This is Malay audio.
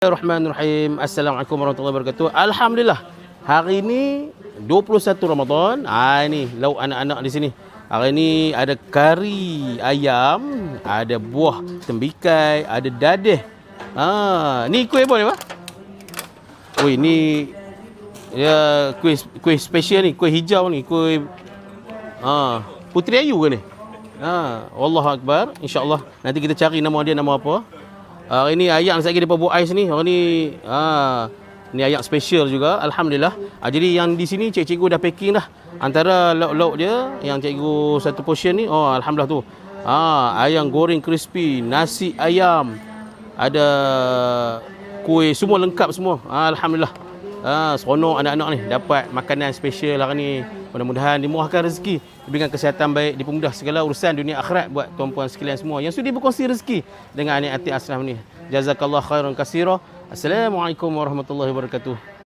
Bismillahirrahmanirrahim. Assalamualaikum warahmatullahi wabarakatuh. Alhamdulillah. Hari ini 21 Ramadan. Ini lauk anak-anak di sini. Hari ini ada kari ayam, ada buah tembikai, ada dadih. Ni kuih apa ni, Pak? Oi, ni ya kuih special ni, kuih hijau ni, kuih Puteri Ayu ke ni? Wallahu akbar. Insya-Allah nanti kita cari nama dia nama apa. Hari ni ayam saya lagi depa buat ais ni. Hari ni ni ayam special juga. Alhamdulillah. Jadi yang di sini cikgu dah packing dah. Antara lauk-lauk dia yang cikgu satu portion ni, alhamdulillah tu. Ayam goreng crispy, nasi ayam. Ada kuih, semua lengkap semua. Alhamdulillah. Seronok anak-anak ni dapat makanan special hari ni. Mudah-mudahan dimurahkan rezeki, diberikan kesihatan baik, dipermudah segala urusan dunia akhirat buat tuan-puan sekalian semua yang sudi berkongsi rezeki dengan anak hati aslam ni. Jazakallah khairan katsira. Assalamualaikum warahmatullahi wabarakatuh.